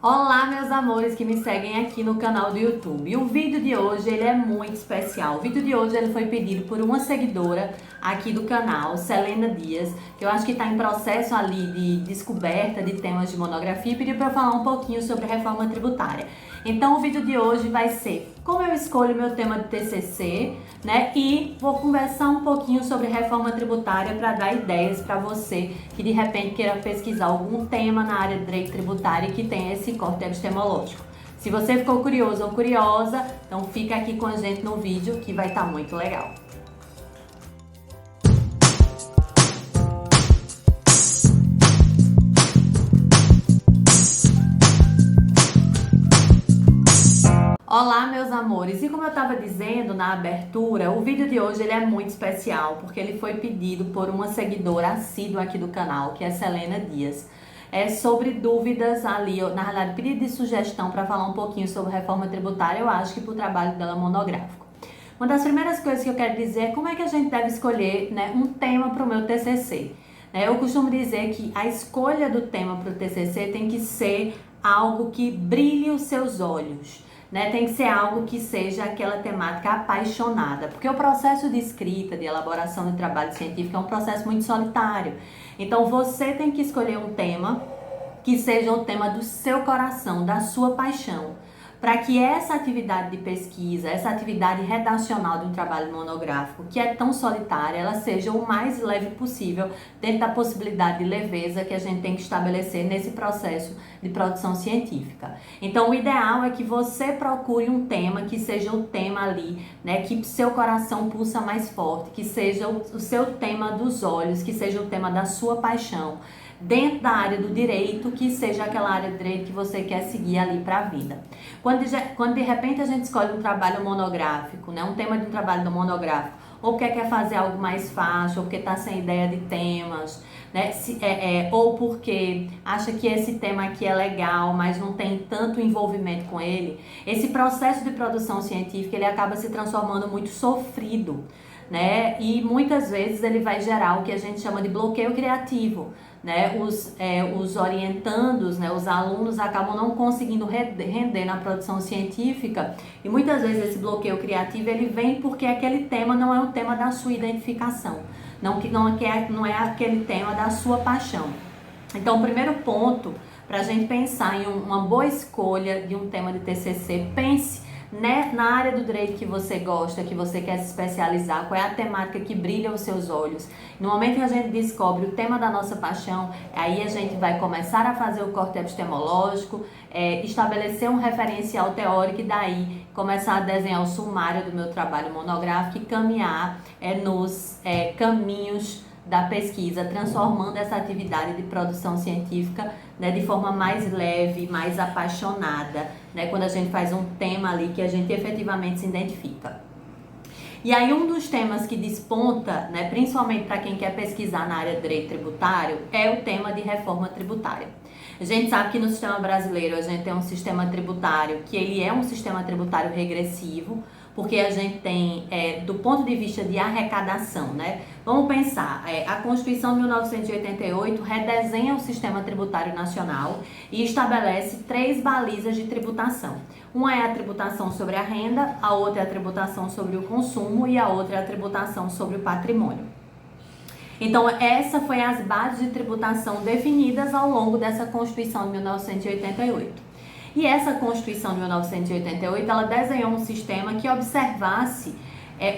Olá, meus amores que me seguem aqui no canal do YouTube. E o vídeo de hoje ele é muito especial. O vídeo de hoje ele foi pedido por uma seguidora aqui do canal, Selena Dias, que eu acho que está em processo ali de descoberta de temas de monografia, e pediu para eu falar um pouquinho sobre reforma tributária. Então o vídeo de hoje vai ser como eu escolho meu tema de TCC, né? E vou conversar um pouquinho sobre reforma tributária para dar ideias para você que de repente queira pesquisar algum tema na área de direito tributário e que tenha esse corte epistemológico. Se você ficou curioso ou curiosa, então fica aqui com a gente no vídeo que vai estar muito legal. Olá, meus amores, e como eu estava dizendo na abertura, o vídeo de hoje ele é muito especial porque ele foi pedido por uma seguidora assídua aqui do canal, que é Selena Dias. É sobre dúvidas ali, na realidade, pedido de sugestão para falar um pouquinho sobre reforma tributária, eu acho que para o trabalho dela monográfico. Uma das primeiras coisas que eu quero dizer é como é que a gente deve escolher, né, um tema para o meu TCC. Eu costumo dizer que a escolha do tema para o TCC tem que ser algo que brilhe os seus olhos. Tem que ser algo que seja aquela temática apaixonada, porque o processo de escrita, de elaboração de trabalho científico é um processo muito solitário. Então você tem que escolher um tema que seja o tema do seu coração, da sua paixão, para que essa atividade de pesquisa, essa atividade redacional de um trabalho monográfico, que é tão solitária, ela seja o mais leve possível dentro da possibilidade de leveza que a gente tem que estabelecer nesse processo de produção científica. Então, o ideal é que você procure um tema que seja o tema ali, né, que seu coração pulsa mais forte, que seja o seu tema dos olhos, que seja o tema da sua paixão, dentro da área do direito, que seja aquela área de direito que você quer seguir ali para a vida. Quando de repente a gente escolhe um trabalho monográfico, né, um tema de um trabalho monográfico, ou porque quer fazer algo mais fácil, ou porque está sem ideia de temas, né, ou porque acha que esse tema aqui é legal, mas não tem tanto envolvimento com ele, esse processo de produção científica ele acaba se transformando muito sofrido, né? E muitas vezes ele vai gerar o que a gente chama de bloqueio criativo, né? Os orientandos, né? Os alunos acabam não conseguindo render na produção científica, e muitas vezes esse bloqueio criativo ele vem porque aquele tema não é um tema da sua identificação, não é aquele tema da sua paixão. Então, o primeiro ponto para a gente pensar em uma boa escolha de um tema de TCC, pense, né, na área do direito que você gosta, que você quer se especializar, qual é a temática que brilha os seus olhos. No momento que a gente descobre o tema da nossa paixão, aí a gente vai começar a fazer o corte epistemológico, estabelecer um referencial teórico e daí começar a desenhar o sumário do meu trabalho monográfico e caminhar nos caminhos da pesquisa, transformando essa atividade de produção científica, né, de forma mais leve, mais apaixonada, né, quando a gente faz um tema ali que a gente efetivamente se identifica. E aí um dos temas que desponta, né, principalmente para quem quer pesquisar na área de direito tributário, é o tema de reforma tributária. A gente sabe que no sistema brasileiro a gente tem um sistema tributário que ele é um sistema tributário regressivo, porque a gente tem, do ponto de vista de arrecadação, né? Vamos pensar, a Constituição de 1988 redesenha o sistema tributário nacional e estabelece 3 balizas de tributação. Uma é a tributação sobre a renda, a outra é a tributação sobre o consumo e a outra é a tributação sobre o patrimônio. Então, essa foi as bases de tributação definidas ao longo dessa Constituição de 1988. E essa Constituição de 1988, ela desenhou um sistema que observasse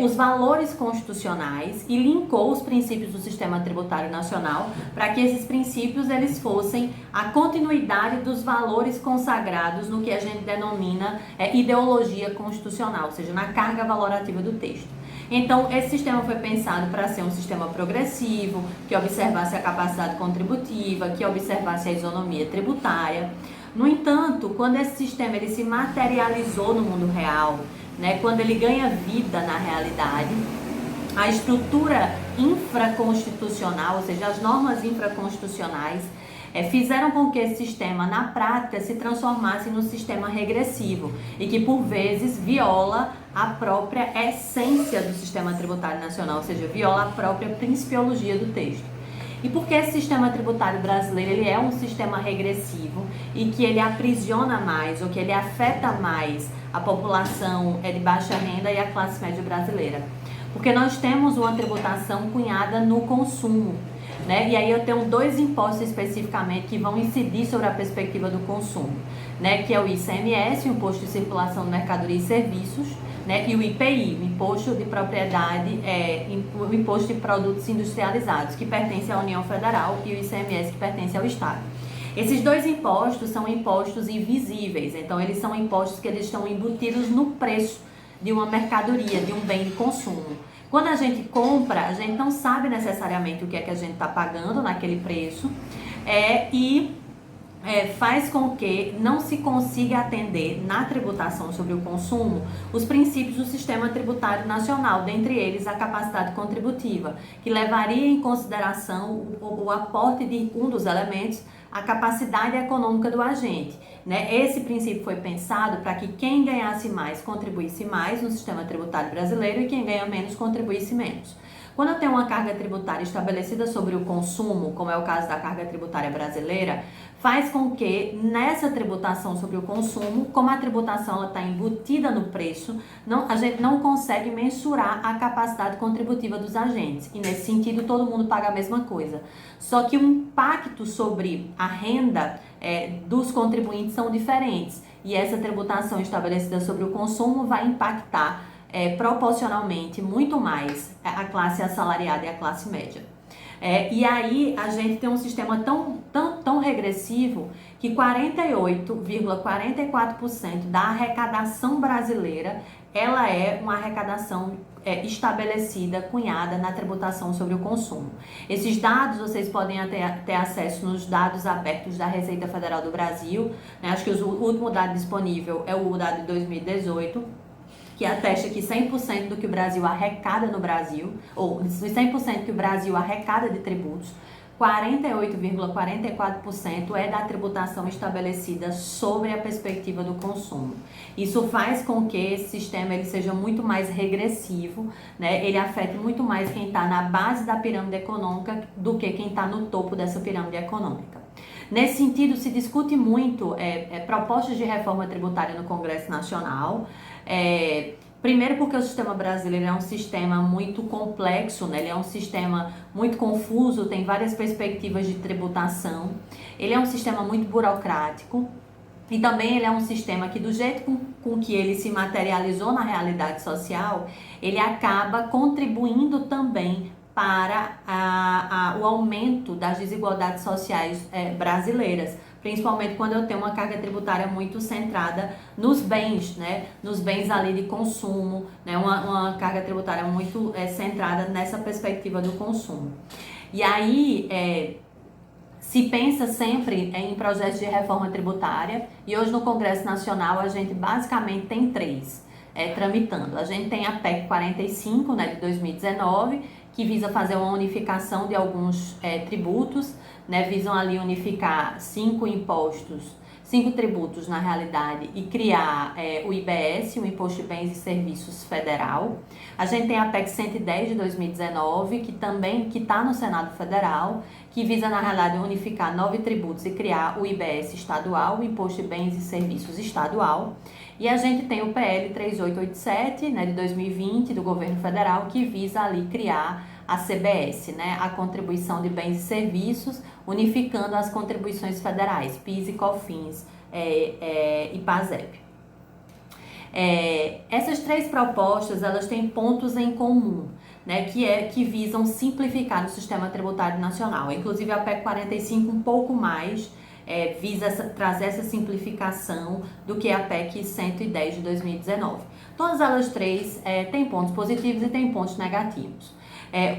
os valores constitucionais e linkou os princípios do sistema tributário nacional para que esses princípios eles fossem a continuidade dos valores consagrados no que a gente denomina ideologia constitucional, ou seja, na carga valorativa do texto. Então, esse sistema foi pensado para ser um sistema progressivo, que observasse a capacidade contributiva, que observasse a isonomia tributária. No entanto, quando esse sistema ele se materializou no mundo real, né, quando ele ganha vida na realidade, a estrutura infraconstitucional, ou seja, as normas infraconstitucionais, fizeram com que esse sistema, na prática, se transformasse num sistema regressivo e que, por vezes, viola a própria essência do sistema tributário nacional, ou seja, viola a própria principiologia do texto. E porque esse sistema tributário brasileiro ele é um sistema regressivo e que ele aprisiona mais, ou que ele afeta mais a população de baixa renda e a classe média brasileira? Porque nós temos uma tributação cunhada no consumo, né? E aí eu tenho dois impostos especificamente que vão incidir sobre a perspectiva do consumo, né? Que é o ICMS, o Imposto de Circulação de Mercadoria e Serviços, né? E o IPI, o Imposto de Propriedade, o Imposto de Produtos Industrializados, que pertence à União Federal, e o ICMS, que pertence ao Estado. Esses dois impostos são impostos invisíveis, então eles são impostos que eles estão embutidos no preço de uma mercadoria, de um bem de consumo. Quando a gente compra, a gente não sabe necessariamente o que é que a gente está pagando naquele preço faz com que não se consiga atender na tributação sobre o consumo os princípios do sistema tributário nacional, dentre eles a capacidade contributiva, que levaria em consideração o aporte de um dos elementos, a capacidade econômica do agente, né? Esse princípio foi pensado para que quem ganhasse mais contribuísse mais no sistema tributário brasileiro e quem ganha menos contribuísse menos. Quando eu tenho uma carga tributária estabelecida sobre o consumo, como é o caso da carga tributária brasileira, faz com que nessa tributação sobre o consumo, como a tributação está embutida no preço, a gente não consegue mensurar a capacidade contributiva dos agentes. E nesse sentido, todo mundo paga a mesma coisa. Só que o impacto sobre a renda dos contribuintes são diferentes. E essa tributação estabelecida sobre o consumo vai impactar proporcionalmente muito mais a classe assalariada e a classe média. E aí a gente tem um sistema tão regressivo que 48,44% da arrecadação brasileira ela é uma arrecadação estabelecida, cunhada na tributação sobre o consumo. Esses dados vocês podem ter acesso nos dados abertos da Receita Federal do Brasil, né? Acho que o último dado disponível é o dado de 2018, que atesta que 100% do que o Brasil arrecada no Brasil, ou 100% que o Brasil arrecada de tributos, 48,44% é da tributação estabelecida sobre a perspectiva do consumo. Isso faz com que esse sistema ele seja muito mais regressivo, né? Ele afete muito mais quem está na base da pirâmide econômica do que quem está no topo dessa pirâmide econômica. Nesse sentido, se discute muito propostas de reforma tributária no Congresso Nacional. Primeiro porque o sistema brasileiro é um sistema muito complexo, né? Ele é um sistema muito confuso, tem várias perspectivas de tributação. Ele é um sistema muito burocrático e também ele é um sistema que, do jeito com que ele se materializou na realidade social, ele acaba contribuindo também para o aumento das desigualdades sociais brasileiras, principalmente quando eu tenho uma carga tributária muito centrada nos bens, né? Nos bens ali de consumo, né? Uma carga tributária muito centrada nessa perspectiva do consumo. E aí se pensa sempre em projetos de reforma tributária, e hoje no Congresso Nacional a gente basicamente tem três tramitando. A gente tem a PEC 45, né, de 2019, que visa fazer uma unificação de alguns tributos, né, visam ali unificar 5 tributos na realidade, e criar o IBS, o Imposto de Bens e Serviços Federal. A gente tem a PEC 110 de 2019, que está no Senado Federal, que visa na realidade unificar 9 tributos e criar o IBS estadual, o Imposto de Bens e Serviços estadual. E a gente tem o PL 3887, né, de 2020, do governo federal, que visa ali criar a CBS, né, a Contribuição de Bens e Serviços, unificando as contribuições federais, PIS e COFINS e PASEP. Essas três propostas, elas têm pontos em comum, né, que visam simplificar o sistema tributário nacional. Inclusive a PEC 45 um pouco mais visa trazer essa simplificação do que a PEC 110 de 2019. Todas elas três têm pontos positivos e têm pontos negativos.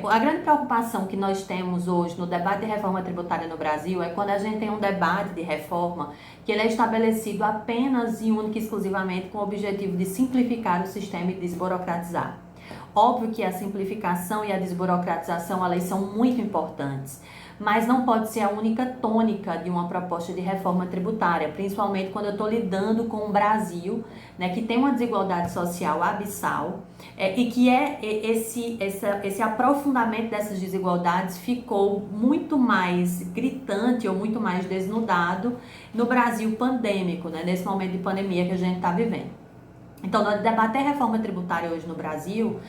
A grande preocupação que nós temos hoje no debate de reforma tributária no Brasil é quando a gente tem um debate de reforma que ele é estabelecido apenas e única e exclusivamente com o objetivo de simplificar o sistema e desburocratizar. Óbvio que a simplificação e a desburocratização, elas são muito importantes, mas não pode ser a única tônica de uma proposta de reforma tributária, principalmente quando eu estou lidando com o Brasil, né, que tem uma desigualdade social abissal, e que esse aprofundamento dessas desigualdades ficou muito mais gritante ou muito mais desnudado no Brasil pandêmico, né, nesse momento de pandemia que a gente está vivendo. Então, debater reforma tributária hoje no Brasil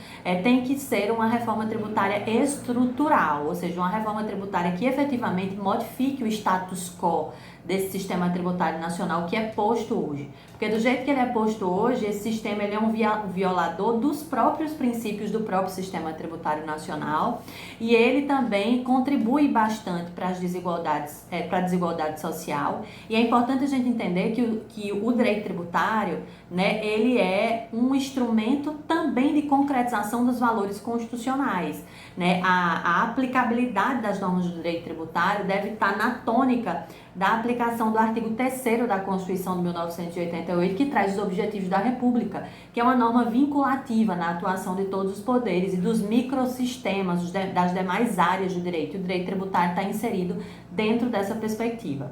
tem que ser uma reforma tributária estrutural, ou seja, uma reforma tributária que efetivamente modifique o status quo desse sistema tributário nacional que é posto hoje. Porque do jeito que ele é posto hoje, esse sistema ele é um violador dos próprios princípios do próprio sistema tributário nacional, e ele também contribui bastante para as desigualdades, para a desigualdade social. E é importante a gente entender que o direito tributário, né, ele é um instrumento também de concretização dos valores constitucionais, né? A aplicabilidade das normas do direito tributário deve estar na tônica da aplicação do artigo 3º da Constituição de 1988, que traz os objetivos da República, que é uma norma vinculativa na atuação de todos os poderes e dos microsistemas das demais áreas do direito. O direito tributário está inserido dentro dessa perspectiva.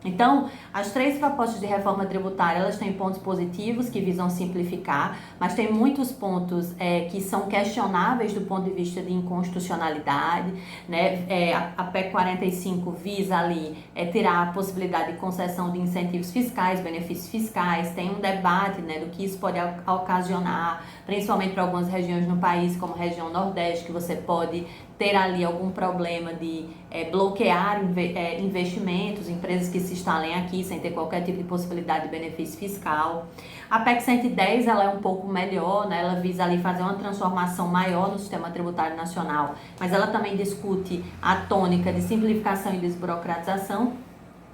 Então, as 3 propostas de reforma tributária, elas têm pontos positivos que visam simplificar, mas tem muitos pontos que são questionáveis do ponto de vista de inconstitucionalidade, né? A PEC 45 visa ali tirar a possibilidade de concessão de incentivos fiscais, benefícios fiscais, tem um debate, né, do que isso pode ocasionar, principalmente para algumas regiões no país, como a região Nordeste, que você pode ter ali algum problema de bloquear investimentos, empresas que se instalem aqui sem ter qualquer tipo de possibilidade de benefício fiscal. A PEC 110, ela é um pouco melhor, né? Ela visa ali fazer uma transformação maior no sistema tributário nacional, mas ela também discute a tônica de simplificação e desburocratização.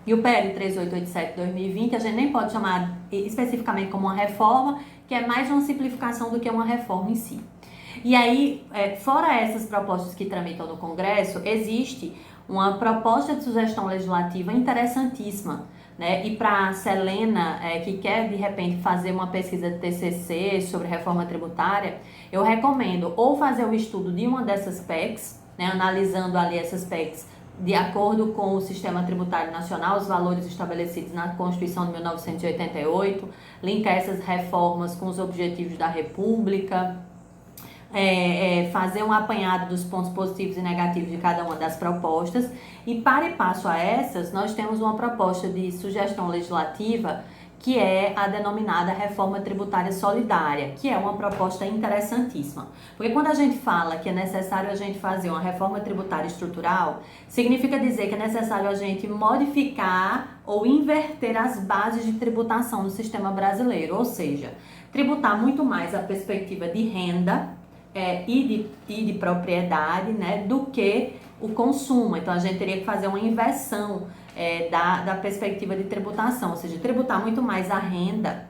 E o PL 3887 de 2020, a gente nem pode chamar especificamente como uma reforma, que é mais uma simplificação do que uma reforma em si. E aí, fora essas propostas que tramitam no Congresso, existe uma proposta de sugestão legislativa interessantíssima, né? E para a Selena, que quer de repente fazer uma pesquisa de TCC sobre reforma tributária, eu recomendo ou fazer o estudo de uma dessas PECs, né? Analisando ali essas PECs de acordo com o sistema tributário nacional, os valores estabelecidos na Constituição de 1988, linkar essas reformas com os objetivos da República, fazer um apanhado dos pontos positivos e negativos de cada uma das propostas. E para e passo a essas, nós temos uma proposta de sugestão legislativa que é a denominada reforma tributária solidária, que é uma proposta interessantíssima. Porque quando a gente fala que é necessário a gente fazer uma reforma tributária estrutural, significa dizer que é necessário a gente modificar ou inverter as bases de tributação do sistema brasileiro, ou seja, tributar muito mais a perspectiva de renda e de propriedade, né, do que o consumo. Então a gente teria que fazer uma inversão da perspectiva de tributação, ou seja, tributar muito mais a renda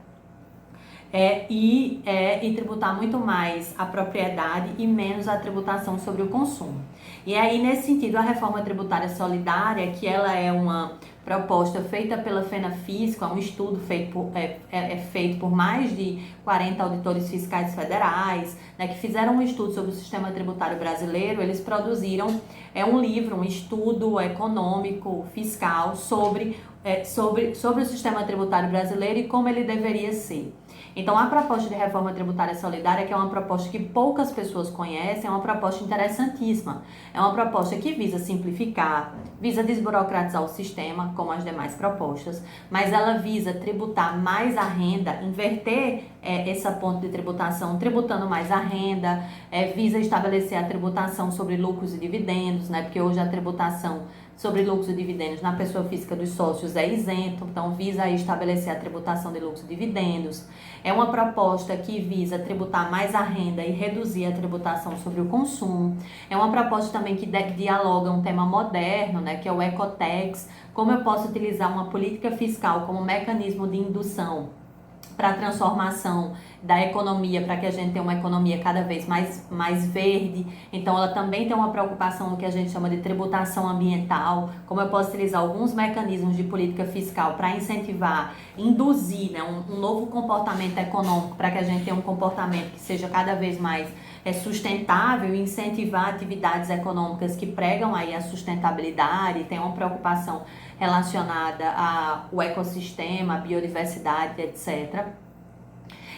e tributar muito mais a propriedade e menos a tributação sobre o consumo. E aí, nesse sentido, a reforma tributária solidária, que ela é uma proposta feita pela FENAFISCO, é um estudo feito por mais de 40 auditores fiscais federais, né, que fizeram um estudo sobre o sistema tributário brasileiro. Eles produziram um livro, um estudo econômico, fiscal sobre o sistema tributário brasileiro e como ele deveria ser. Então, a proposta de reforma tributária solidária, que é uma proposta que poucas pessoas conhecem, é uma proposta interessantíssima. É uma proposta que visa simplificar, visa desburocratizar o sistema, como as demais propostas, mas ela visa tributar mais a renda, inverter essa ponta de tributação, tributando mais a renda, visa estabelecer a tributação sobre lucros e dividendos, né? Porque hoje a tributação sobre lucros e dividendos na pessoa física dos sócios é isento, então visa estabelecer a tributação de lucros e dividendos. É uma proposta que visa tributar mais a renda e reduzir a tributação sobre o consumo. É uma proposta também que dialoga um tema moderno, né, que é o Ecotex, como eu posso utilizar uma política fiscal como mecanismo de indução para a transformação da economia, para que a gente tenha uma economia cada vez mais verde. Então, ela também tem uma preocupação no que a gente chama de tributação ambiental, como eu posso utilizar alguns mecanismos de política fiscal para incentivar, induzir, né, um novo comportamento econômico, para que a gente tenha um comportamento que seja cada vez mais sustentável e incentivar atividades econômicas que pregam aí a sustentabilidade, tem uma preocupação relacionada ao ecossistema, à biodiversidade, etc.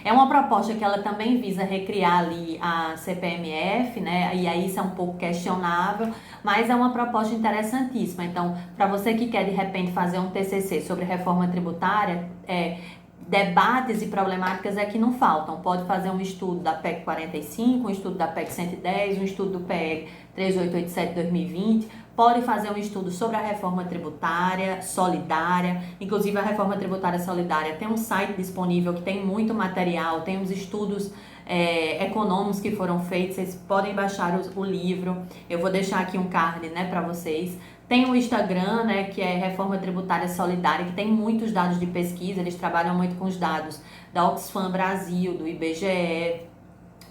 É uma proposta que ela também visa recriar ali a CPMF, né? E aí isso é um pouco questionável, mas é uma proposta interessantíssima. Então, para você que quer de repente fazer um TCC sobre reforma tributária, debates e problemáticas é que não faltam. Pode fazer um estudo da PEC 45, um estudo da PEC 110, um estudo do PL 3887/2020. Pode fazer um estudo sobre a reforma tributária solidária. Inclusive, a reforma tributária solidária tem um site disponível que tem muito material, tem uns estudos econômicos que foram feitos. Vocês podem baixar o livro. Eu vou deixar aqui um card, né, para vocês. Tem o Instagram, né, que é Reforma Tributária Solidária, que tem muitos dados de pesquisa. Eles trabalham muito com os dados da Oxfam Brasil, do IBGE,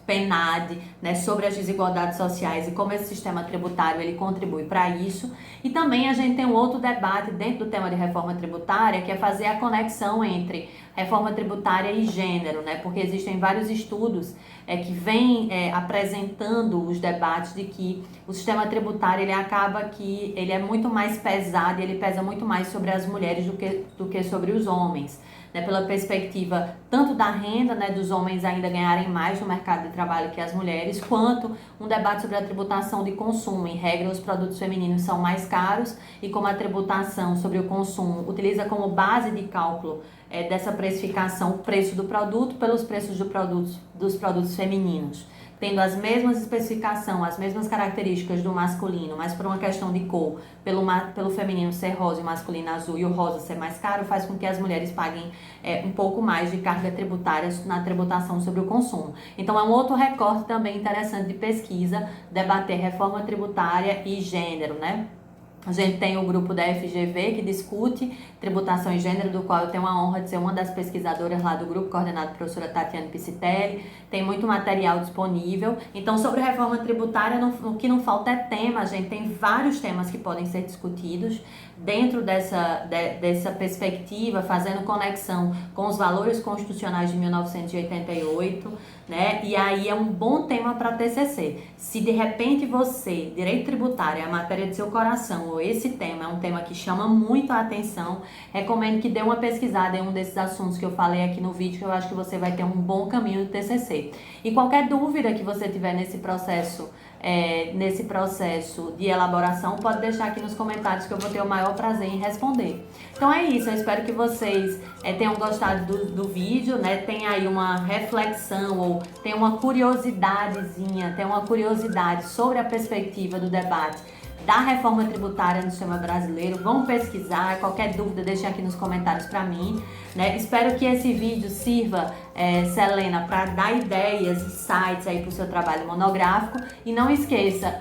PNAD, né, sobre as desigualdades sociais e como esse sistema tributário ele contribui para isso. E também a gente tem um outro debate dentro do tema de reforma tributária, que é fazer a conexão entre reforma tributária e gênero, né, porque existem vários estudos que vêm apresentando os debates de que o sistema tributário ele acaba que ele é muito mais pesado, ele pesa muito mais sobre as mulheres do que sobre os homens. Né, pela perspectiva tanto da renda, né, dos homens ainda ganharem mais no mercado de trabalho que as mulheres, quanto um debate sobre a tributação de consumo. Em regra, os produtos femininos são mais caros e como a tributação sobre o consumo utiliza como base de cálculo dessa precificação o preço do produto pelos preços dos produtos femininos, tendo as mesmas especificações, as mesmas características do masculino, mas por uma questão de cor, pelo feminino ser rosa e o masculino azul e o rosa ser mais caro, faz com que as mulheres paguem um pouco mais de carga tributária na tributação sobre o consumo. Então é um outro recorte também interessante de pesquisa, debater reforma tributária e gênero, né? A gente tem o grupo da FGV que discute tributação e gênero, do qual eu tenho a honra de ser uma das pesquisadoras lá do grupo, coordenado pela professora Tatiane Piscitelli. Tem muito material disponível. Então, sobre reforma tributária, o que não falta é tema. A gente tem vários temas que podem ser discutidos dentro dessa perspectiva, fazendo conexão com os valores constitucionais de 1988, né? E aí é um bom tema para TCC. Se de repente você, direito tributário, é a matéria de seu coração, ou esse tema é um tema que chama muito a atenção, recomendo que dê uma pesquisada em um desses assuntos que eu falei aqui no vídeo, que eu acho que você vai ter um bom caminho do TCC. E qualquer dúvida que você tiver nesse processo de elaboração, pode deixar aqui nos comentários que eu vou ter o maior prazer em responder. Então é isso, eu espero que vocês tenham gostado do vídeo, né? Tem aí uma reflexão ou tem uma curiosidadezinha, tem uma curiosidade sobre a perspectiva do debate da reforma tributária no sistema brasileiro. Vamos pesquisar, qualquer dúvida deixem aqui nos comentários para mim, né? Espero que esse vídeo sirva, Selena, para dar ideias, insights aí para o seu trabalho monográfico. E não esqueça,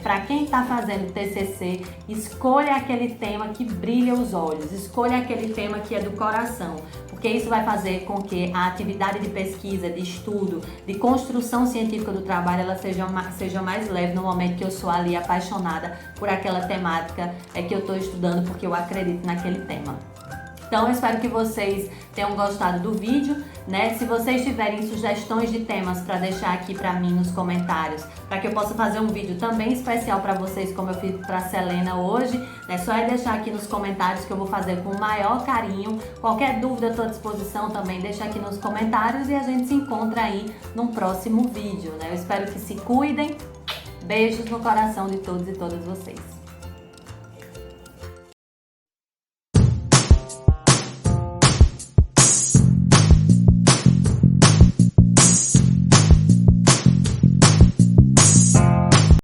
para quem está fazendo TCC, escolha aquele tema que brilha os olhos, escolha aquele tema que é do coração, porque isso vai fazer com que a atividade de pesquisa, de estudo, de construção científica do trabalho, ela seja mais leve no momento que eu sou ali apaixonada por aquela temática que eu estou estudando, porque eu acredito naquele tema. Então, eu espero que vocês tenham gostado do vídeo, né? Se vocês tiverem sugestões de temas para deixar aqui para mim nos comentários, para que eu possa fazer um vídeo também especial para vocês, como eu fiz para Selena hoje, né? Só é deixar aqui nos comentários que eu vou fazer com o maior carinho. Qualquer dúvida eu estou à disposição também, deixa aqui nos comentários e a gente se encontra aí num próximo vídeo, né? Eu espero que se cuidem. Beijos no coração de todos e todas vocês.